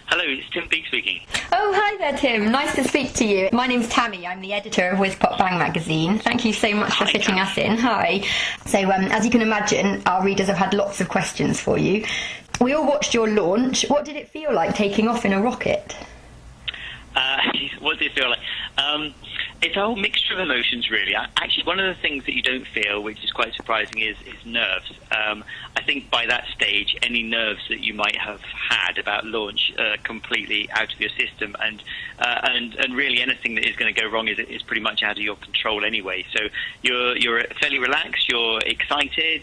Hello, it's Tim Peake speaking. Oh, hi there, Tim. Nice to speak to you. My name's Tammy. I'm the editor of Whizz Pop Bang magazine. Thank you so much for fitting us in. Hi. So, as you can imagine, our readers have had lots of questions for you. We all watched your launch. What did it feel like taking off in a rocket? What did it feel like? It's a whole mixture of emotions, really. Actually, one of the things that you don't feel, which is quite surprising, is nerves. I think by that stage, any nerves that you might have had about launch are completely out of your system, and really anything that is going to go wrong is pretty much out of your control anyway. So you're fairly relaxed, you're excited,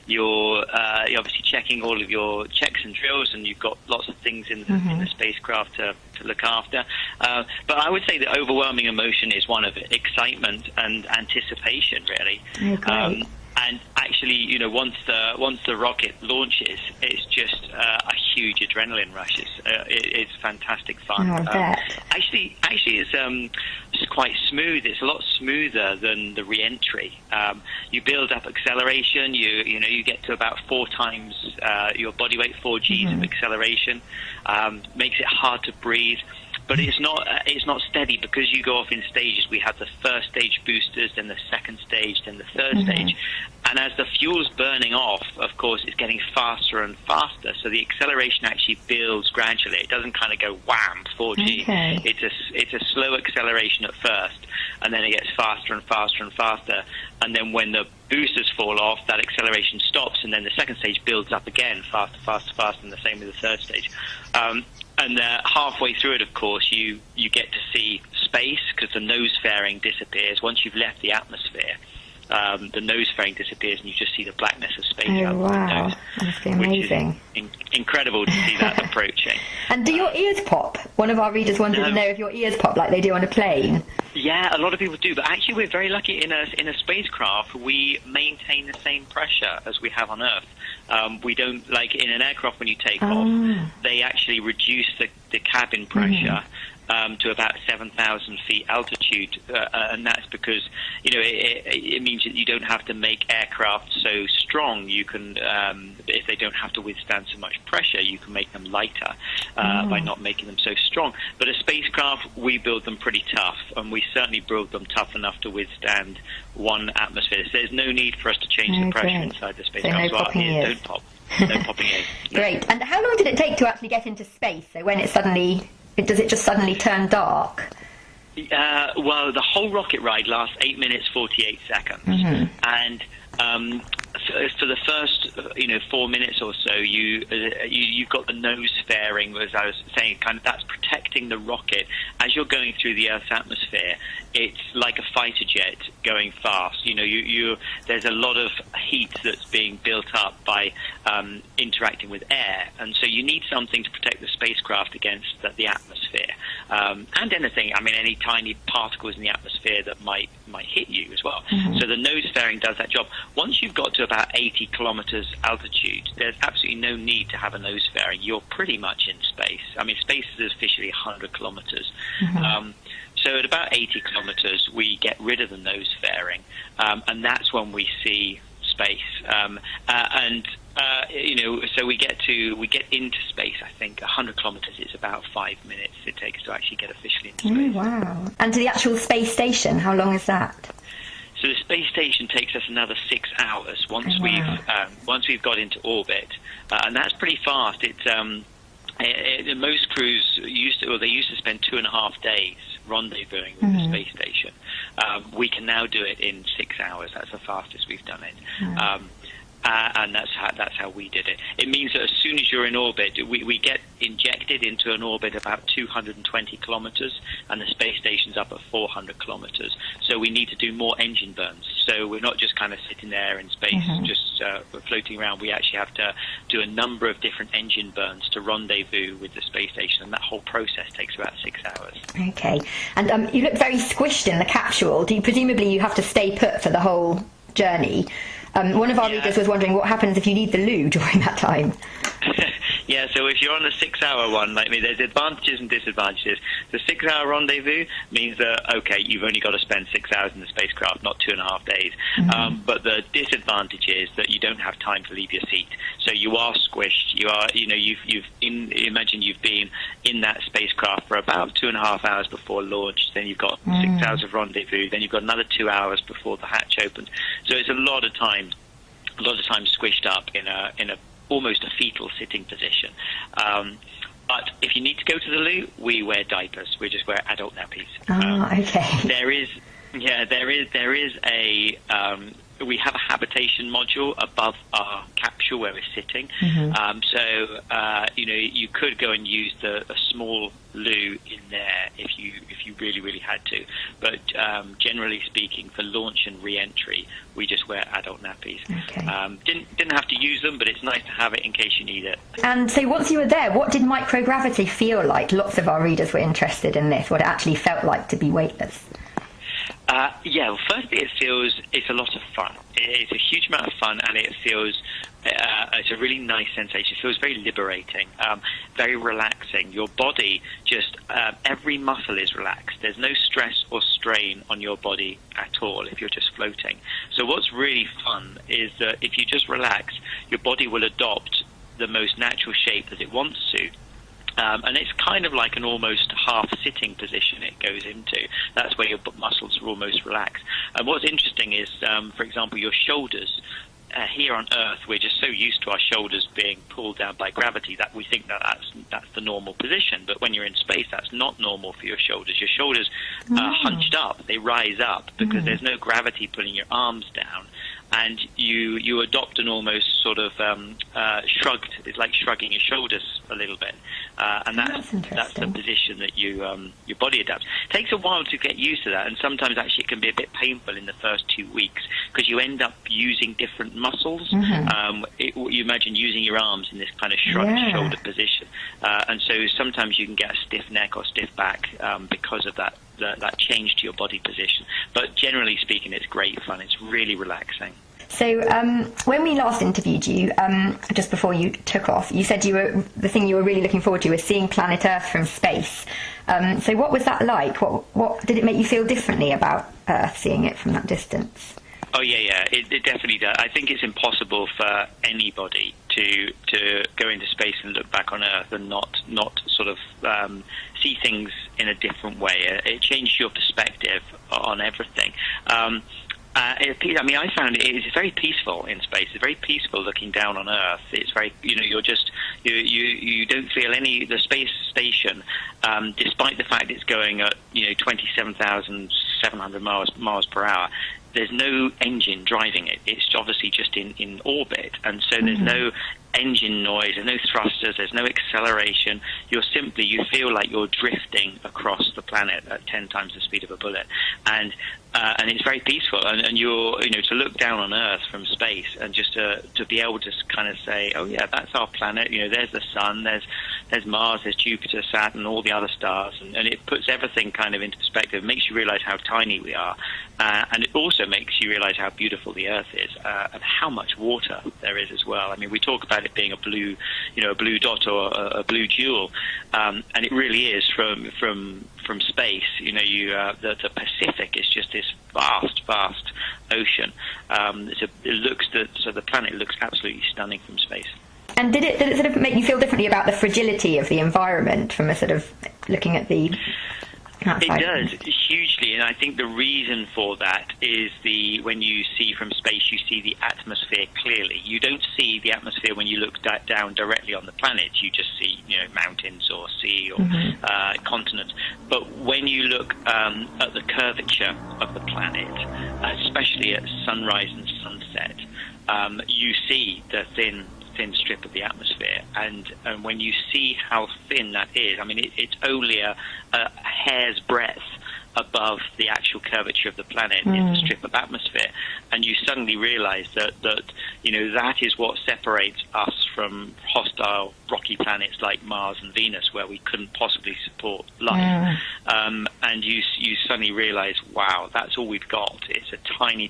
you're obviously checking all of your checks and drills, and you've got lots of things in the spacecraft to look after. But I would say the overwhelming emotion is one of excitement and anticipation, really. Oh, great. And actually, once the rocket launches, it's just a huge adrenaline rush. It's fantastic fun. Oh, I bet. Actually, it's quite smooth. It's a lot smoother than the Reentry. You build up acceleration. You get to about 4 times your body weight, 4 Gs of acceleration. Makes it hard to breathe. But it's not steady because you go off in stages. We have the first stage boosters, then the second stage, then the third stage. And as the fuel's burning off, of course, it's getting faster and faster. So the acceleration actually builds gradually. It doesn't kind of go wham, 4G. Okay. It's a slow acceleration at first, and then it gets faster and faster and faster. And then when the boosters fall off, that acceleration stops, and then the second stage builds up again, faster, faster, faster, and the same with the third stage. And halfway through it, of course, you get to see space because the nose fairing disappears. Once you've left the atmosphere, the nose fairing disappears and you just see the blackness of space out the windows. That must be amazing. Which is incredible to see that approaching. And do your ears pop? One of our readers wanted to know if your ears pop like they do on a plane. Yeah, a lot of people do, but actually we're very lucky in a spacecraft. We maintain the same pressure as we have on Earth. We don't, like in an aircraft when you take off, they actually reduce the cabin pressure to about 7,000 feet altitude, and that's because it means that you don't have to make aircraft so strong. You can, if they don't have to withstand so much pressure, you can make them lighter by not making them so strong. But a spacecraft, we build them pretty tough, and we certainly build them tough enough to withstand 1 atmosphere. So there's no need for us to change the pressure inside the spacecraft. So no popping ears. Don't pop. No popping ears. No. Great. And how long did it take to actually get into space? So when does it just suddenly turn dark? Well, the whole rocket ride lasts 8 minutes 48 seconds, and for the first 4 minutes or so, you've got the nose fairing, as I was saying, kind of that's protecting the rocket as you're going through the Earth's atmosphere. It's like a fighter jet going fast. There's a lot of heat that's being built up by interacting with air, and so you need something to protect the spacecraft against the atmosphere and anything. I mean, any tiny particles in the atmosphere that might hit you as well. So the nose fairing does that job. Once you've got to about 80 kilometers altitude, there's absolutely no need to have a nose fairing. You're pretty much in space. I mean, space is officially 100 kilometers. So at about 80 kilometers, we get rid of the nose fairing, and that's when we see space. So we get into space. I think 100 kilometers is about 5 minutes it takes to actually get officially into space. Oh, wow! And to the actual space station, how long is that? So the space station takes us another 6 hours once we've got into orbit, and that's pretty fast. Most crews used to spend 2.5 days rendezvousing with the space station. We can now do it in 6 hours. That's the fastest we've done it. And that's how we did it. It means that as soon as you're in orbit, we get injected into an orbit about 220 kilometers, and the space station's up at 400 kilometers. So we need to do more engine burns. So we're not just kind of sitting there in space, just floating around. We actually have to do a number of different engine burns to rendezvous with the space station, and that whole process takes about 6 hours. Okay. And you look very squished in the capsule. Presumably you have to stay put for the whole journey. One of our readers was wondering what happens if you need the loo during that time. Yeah, so if you're on a 6-hour one, like me, there's advantages and disadvantages. The 6-hour rendezvous means that, okay, you've only got to spend 6 hours in the spacecraft, not 2.5 days. But the disadvantage is that you don't have time to leave your seat. So you are squished. You are, imagine you've been in that spacecraft for about 2.5 hours before launch. Then you've got 6 hours of rendezvous. Then you've got another 2 hours before the hatch opens. So it's a lot of time squished up in a almost a fetal sitting position. But if you need to go to the loo, we wear diapers. We just wear adult nappies. Okay. We have a habitation module above our capsule where we're sitting. You could go and use a small loo in there if you really, really had to. But generally speaking, for launch and re-entry, we just wear adult nappies. Okay. Didn't have to use them, but it's nice to have it in case you need it. And so once you were there, what did microgravity feel like? Lots of our readers were interested in this, what it actually felt like to be weightless. Well, firstly, it's a lot of fun. It's a huge amount of fun, and it feels it's a really nice sensation. It feels very liberating, very relaxing. Your body just every muscle is relaxed. There's no stress or strain on your body at all if you're just floating. So what's really fun is that if you just relax, your body will adopt the most natural shape that it wants to. And it's kind of like an almost half-sitting position it goes into. That's where your muscles are almost relaxed. And what's interesting is, for example, your shoulders. Here on Earth, we're just so used to our shoulders being pulled down by gravity that we think that's the normal position. But when you're in space, that's not normal for your shoulders. Your shoulders are hunched up. They rise up because there's no gravity pulling your arms down. And you adopt an almost sort of shrugged. It's like shrugging your shoulders a little bit, and that's the position that your body adapts. It takes a while to get used to that, and sometimes actually it can be a bit painful in the first 2 weeks because you end up using different muscles. You imagine using your arms in this kind of shrugged shoulder position, and so sometimes you can get a stiff neck or stiff back because of that change to your body position. But generally speaking, it's great fun. It's really relaxing. So when we last interviewed you, just before you took off, you said the thing you were really looking forward to was seeing planet Earth from space. So what was that like? What did it make you feel differently about Earth, seeing it from that distance? Oh yeah, it definitely does. I think it's impossible for anybody to go into space and look back on Earth and not sort of see things in a different way. It changed your perspective on everything. I found it's very peaceful in space. It's very peaceful looking down on Earth. It's very, you don't feel the space station, despite the fact it's going at 27,700 miles per hour. There's no engine driving it. It's obviously just in orbit, and so there's no engine noise, there's no thrusters, there's no acceleration. You feel like you're drifting across the planet at 10 times the speed of a bullet, and it's very peaceful. And you're to look down on Earth from space and just to be able to kind of say, oh yeah, that's our planet. There's the sun, there's Mars, there's Jupiter, Saturn, all the other stars, and it puts everything kind of into perspective. It makes you realize how tiny we are, and it also makes you realize how beautiful the Earth is, and how much water there is as well. I mean, we talk about it being a blue dot or a blue jewel, and it really is from space. The Pacific is just this vast ocean. So the planet looks absolutely stunning from space. And did it sort of make you feel differently about the fragility of the environment from a sort of looking at the outside? It does, hugely, and I think the reason for that is when you see from space, you see the atmosphere clearly. You don't see the atmosphere when you look down directly on the planet. You just see, mountains or sea or continents. But when you look at the curvature of the planet, especially at sunrise and sunset, you see the thin strip of the atmosphere, and when you see how thin that is, I mean, it's only a hair's breadth above the actual curvature of the planet is the strip of atmosphere, and you suddenly realize that that is what separates us from hostile rocky planets like Mars and Venus, where we couldn't possibly support life. And you suddenly realize, wow, that's all we've got. It's a tiny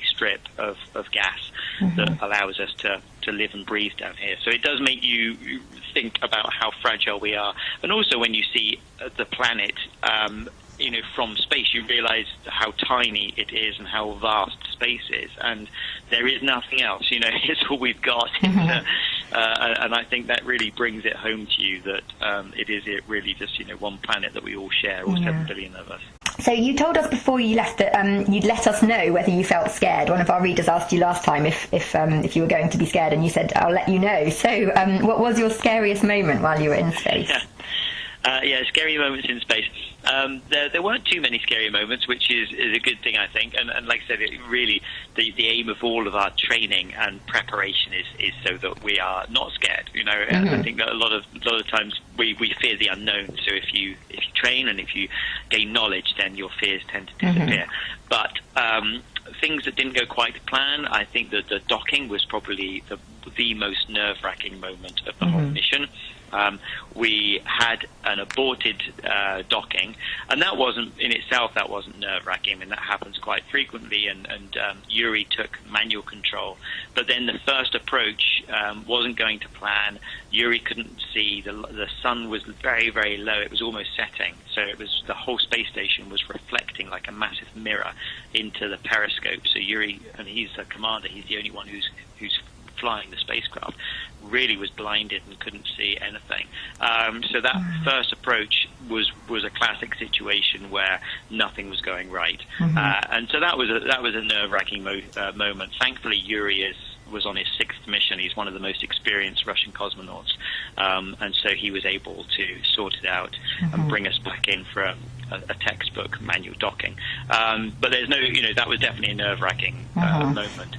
strip of gas that allows us to to live and breathe down here. So it does make you think about how fragile we are. And also when you see the planet, from space, you realize how tiny it is and how vast space is. And there is nothing else, it's all we've got. And I think that really brings it home to you that it really just, one planet that we all share, all 7 billion of us. So you told us before you left that you'd let us know whether you felt scared. One of our readers asked you last time if you were going to be scared, and you said, I'll let you know. So what was your scariest moment while you were in space? Scary moments in space. There weren't too many scary moments, which is a good thing, I think. And like I said, really, the aim of all of our training and preparation is so that we are not scared. And I think that a lot of times we fear the unknown. So if you train and if you gain knowledge, then your fears tend to disappear. But things that didn't go quite to plan, I think that the docking was probably the most nerve-wracking moment of the whole mission. We had an aborted docking, and that wasn't nerve-wracking. I mean, that happens quite frequently, and Yuri took manual control. But then the first approach wasn't going to plan. Yuri couldn't see. The sun was very, very low. It was almost setting, so the whole space station was reflecting like a massive mirror into the periscope. So Yuri, and he's the commander, he's the only one who's flying the spacecraft, really was blinded and couldn't see anything. So that first approach was a classic situation where nothing was going right, and so that was a nerve-wracking moment. Thankfully, Yuri was on his 6th mission. He's one of the most experienced Russian cosmonauts, and so he was able to sort it out and bring us back in for a textbook manual docking. But there's no, that was definitely a nerve-wracking moment.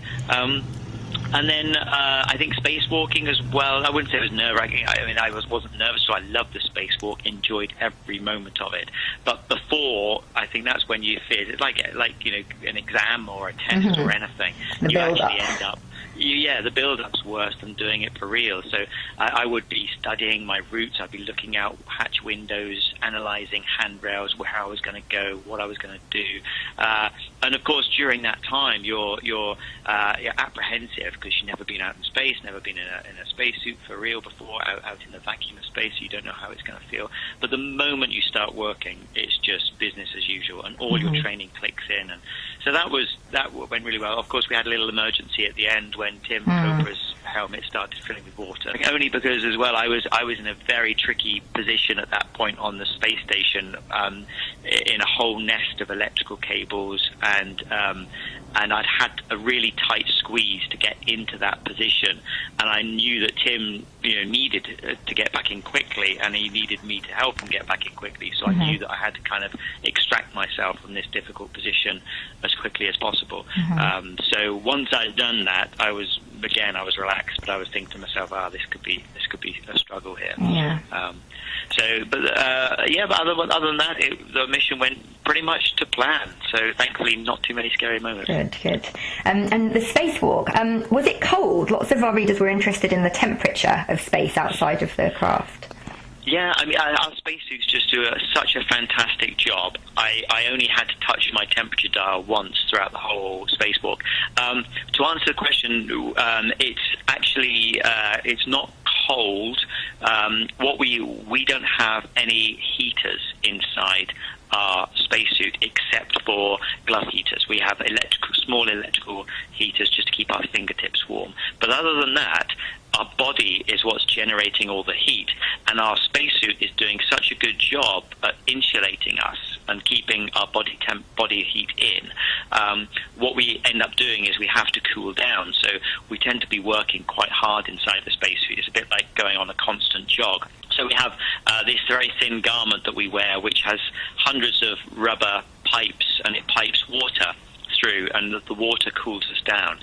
And then I think spacewalking as well. I wouldn't say it was nerve-wracking. I wasn't nervous, so I loved the spacewalk, enjoyed every moment of it. But before, I think that's when you fear. It's like an exam or a test or anything. You actually end up. The build-up's worse than doing it for real. So I would be studying my routes. I'd be looking out hatch windows, analysing handrails, where I was going to go, what I was going to do. And of course, during that time, you're apprehensive because you've never been out in space, never been in a spacesuit for real before, out in the vacuum of space. You don't know how it's going to feel. But the moment you start working, it's just business as usual, and all your training clicks in. And so that went really well. Of course, we had a little emergency at the end when Tim Cobra's helmet started filling with water. Only because as well, I was in a very tricky position at that point on the space station, in a whole nest of electrical cables, and I'd had a really tight squeeze to get into that position, and I knew that Tim, needed to get back in quickly, and he needed me to help him get back in quickly. So I knew that I had to kind of extract myself from this difficult position as quickly as possible. So once I'd done that, I was relaxed, but I was thinking to myself, this could be a struggle here. But other than that, the mission went pretty much to plan. So thankfully, not too many scary moments. Good. And the spacewalk, was it cold? Lots of our readers were interested in the temperature of space outside of the craft. Yeah, I mean, our spacesuits just do such a fantastic job. I only had to touch my temperature dial once throughout the whole spacewalk. To answer the question, it's actually it's not cold. We don't have any heaters inside our spacesuit except for glove heaters. We have small electrical heaters just to keep our fingertips warm. But other than that, our body is what's generating all the heat, and our spacesuit is doing such a good job at insulating us and keeping our body heat in. What we end up doing is we have to cool down, so we tend to be working quite hard inside the spacesuit. It's a bit like going on a constant jog. So we have this very thin garment that we wear, which has hundreds of rubber pipes, and it pipes water through, and the water cools us down.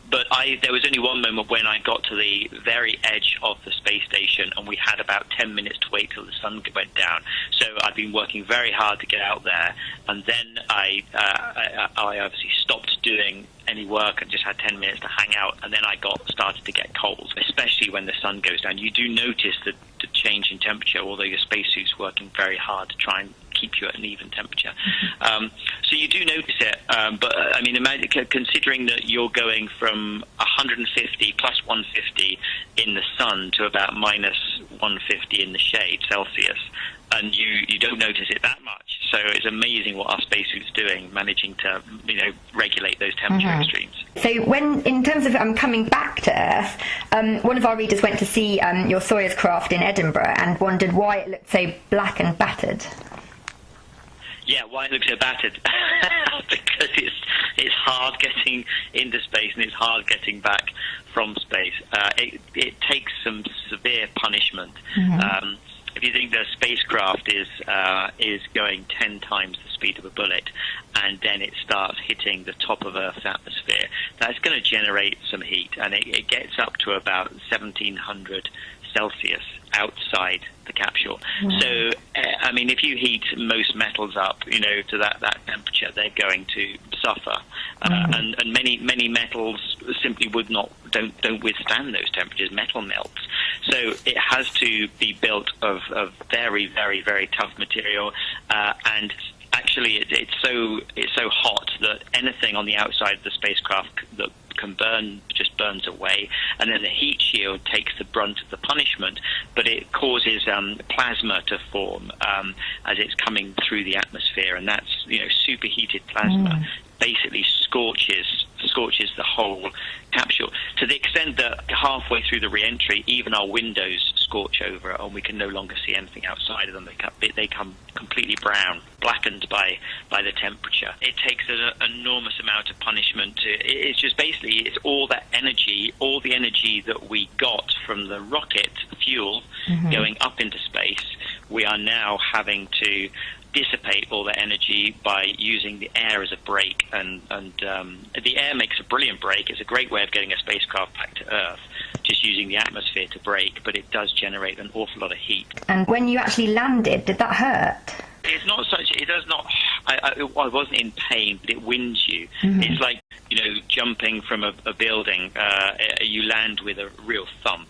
But there was only one moment when I got to the very edge of the space station, and we had about 10 minutes to wait till the sun went down. So I'd been working very hard to get out there, and then I obviously stopped doing any work and just had 10 minutes to hang out, and then I started to get cold, especially when the sun goes down. You do notice the change in temperature, although your spacesuit's working very hard to try and keep keep you at an even temperature. So you do notice it, but I mean, imagine, considering that you're going from 150 plus 150 in the sun to about minus 150 in the shade Celsius, and you don't notice it that much. So it's amazing what our spacesuit's doing, managing to regulate those temperature extremes. So in terms of coming back to Earth, one of our readers went to see your Soyuz craft in Edinburgh and wondered why it looked so black and battered. Yeah, why it looks so battered? Because it's hard getting into space and it's hard getting back from space. It takes some severe punishment. If you think the spacecraft is going 10 times the speed of a bullet, and then it starts hitting the top of Earth's atmosphere, that's going to generate some heat, and it gets up to about 1700 Celsius outside the capsule. So, I mean, if you heat most metals up, to that temperature, they're going to suffer. And many metals simply don't withstand those temperatures. Metal melts. So it has to be built of very, very, very tough material, and actually it's so hot that anything on the outside of the spacecraft that can burn just burns away, and then the heat shield takes the brunt of the punishment, but it causes plasma to form as it's coming through the atmosphere, and that's superheated plasma basically scorches the whole capsule, to the extent that halfway through the reentry, even our windows scorch over it, and we can no longer see anything outside of them. They come completely brown, blackened by the temperature. It takes an enormous amount of punishment. It's just basically it's all that energy, all the energy that we got from the rocket fuel going up into space. We are now having to dissipate all that energy by using the air as a brake, and the air makes a brilliant brake. It's a great way of getting a spacecraft back to Earth, just using the atmosphere to brake, but it does generate an awful lot of heat. And when you actually landed, did that hurt? It's not such. It does not. I wasn't in pain, but it winds you. It's like jumping from a building. You land with a real thump.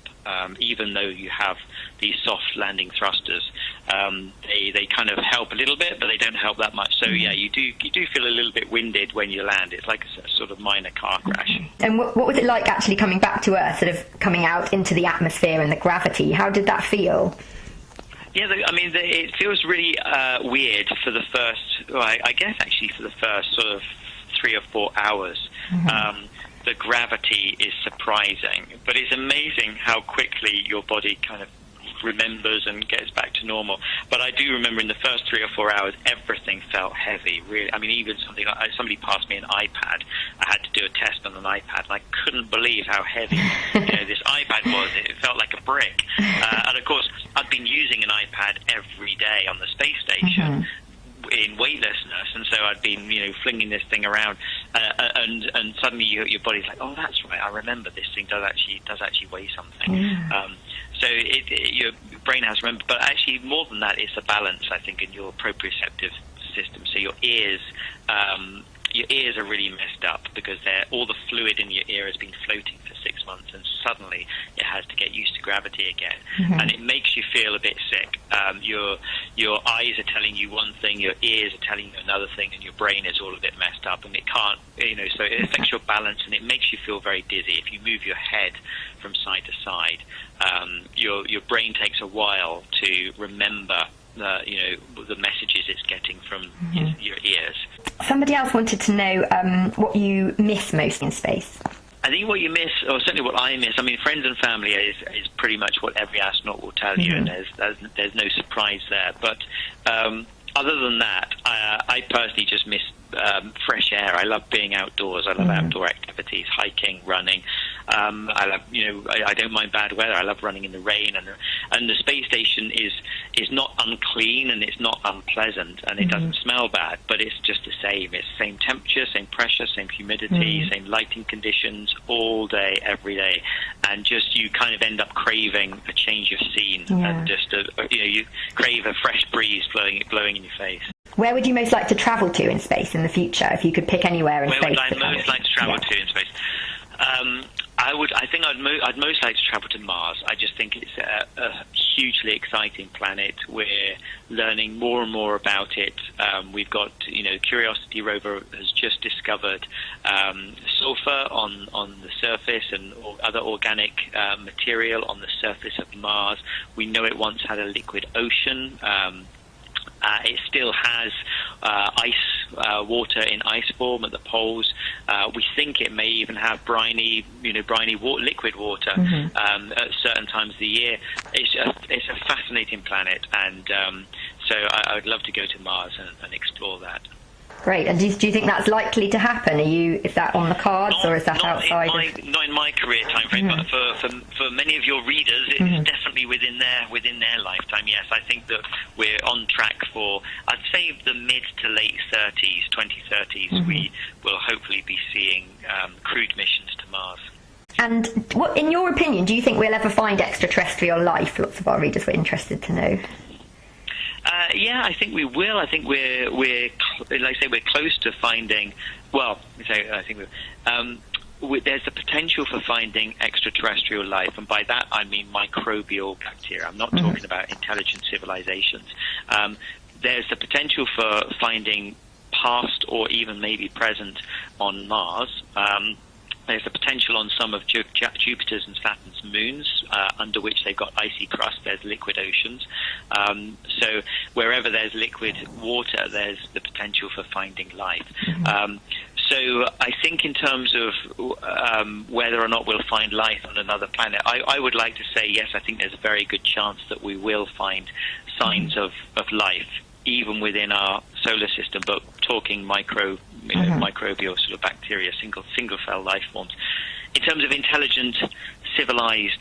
Even though you have these soft landing thrusters, they kind of help a little bit, but they don't help that much. So yeah, you do feel a little bit winded when you land. It's like a sort of minor car crash. And what was it like actually coming back to Earth, sort of coming out into the atmosphere and the gravity? How did that feel? Yeah, I mean, it feels really weird for the first, I guess actually for the first sort of 3 or 4 hours. The gravity is surprising, but it's amazing how quickly your body kind of remembers and gets back to normal. But I do remember in the first 3 or 4 hours, everything felt heavy, really. I mean, even something like somebody passed me an iPad. I had to do a test on an iPad, and I couldn't believe how heavy this iPad was. It felt like a brick. And of course, I'd been using an iPad every day on the space station. In weightlessness, and so I'd been, flinging this thing around, and suddenly your body's like, oh, that's right, I remember this thing does actually weigh something. So your brain has to remember, but actually more than that, it's a balance, I think, in your proprioceptive system. So your ears are really messed up because all the fluid in your ear has been floating for 6 months, and suddenly it has to get used to gravity again, and it makes you feel a bit sick. Your eyes are telling you one thing, your ears are telling you another thing, and your brain is all a bit messed up, and it can't, so it affects your balance, and it makes you feel very dizzy. If you move your head from side to side, your brain takes a while to remember the messages it's getting from your ears. Somebody else wanted to know what you miss most in space. I think what you miss, or certainly what I miss, I mean, friends and family is pretty much what every astronaut will tell you, and there's no surprise there. But other than that, I personally just miss fresh air. I love being outdoors. I love outdoor activities, hiking, running. I love, I don't mind bad weather. I love running in the rain, and the space station is not unclean, and it's not unpleasant, and it doesn't smell bad, but it's just the same. It's the same temperature, same pressure, same humidity, same lighting conditions all day, every day, and just you kind of end up craving a change of scene, and just you crave a fresh breeze blowing in your face. Where would you most like to travel to in space in the future, if you could pick anywhere in space? Where would I most like to travel to in space? I think I'd most like to travel to Mars. I just think it's a hugely exciting planet. We're learning more and more about it. We've got, Curiosity rover has just discovered sulfur on the surface and other organic material on the surface of Mars. We know it once had a liquid ocean. It still has ice, water in ice form at the poles. We think it may even have briny liquid water at certain times of the year. It's a fascinating planet, and so I would love to go to Mars and explore that. Great. And do you think that's likely to happen? Is that on the cards, or is that outside? Not in my career time frame, but for many of your readers, it's definitely within their lifetime. Yes, I think that we're on track for, I'd say, the mid to late 2030s. We will hopefully be seeing crewed missions to Mars. And what, in your opinion, do you think we'll ever find extraterrestrial life? Lots of our readers were interested to know. Yeah, I think we will. I think we're like I say, we're close to finding. Well, I think there's the potential for finding extraterrestrial life, and by that I mean microbial bacteria. I'm not talking about intelligent civilizations. There's the potential for finding past or even maybe present on Mars. There's the potential on some of Jupiter's and Saturn's moons, under which they've got icy crust. There's liquid oceans. So wherever there's liquid water, there's the potential for finding life. So I think in terms of whether or not we'll find life on another planet, I would like to say yes, I think there's a very good chance that we will find signs of life, even within our solar system, but talking microbial sort of bacteria, single cell life forms. In terms of intelligent, civilized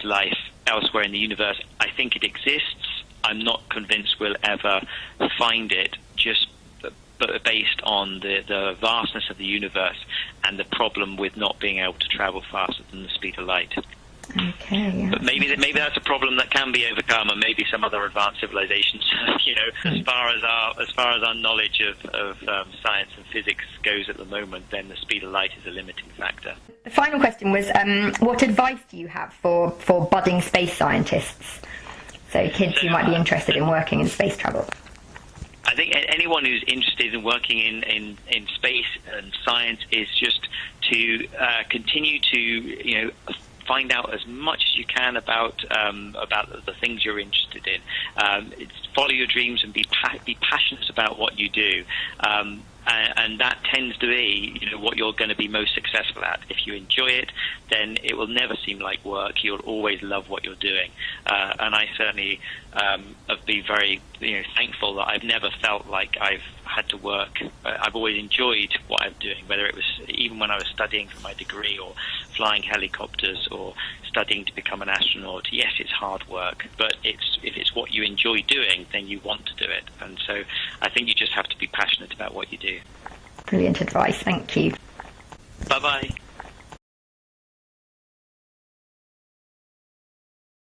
life elsewhere in the universe, I think it exists. I'm not convinced we'll ever find it, just based on the vastness of the universe and the problem with not being able to travel faster than the speed of light. Okay. Yeah. But maybe that's a problem that can be overcome, and maybe some other advanced civilizations. As far as our knowledge of science and physics goes at the moment, then the speed of light is a limiting factor. The final question was, what advice do you have for budding space scientists? So kids who might be interested in working in space travel. I think anyone who's interested in working in space and science is just to continue to find out as much as you can about the things you're interested in. Follow your dreams and be passionate about what you do. And that tends to be, what you're going to be most successful at. If you enjoy it, then it will never seem like work. You'll always love what you're doing. And I certainly have been very, thankful that I've never felt like I've had to work. I've always enjoyed what I'm doing, whether it was even when I was studying for my degree or flying helicopters or studying to become an astronaut. Yes, it's hard work, but if it's what you enjoy doing, then you want to do it. And so I think you just have to be passionate about what you do. Brilliant advice. Thank you. Bye-bye.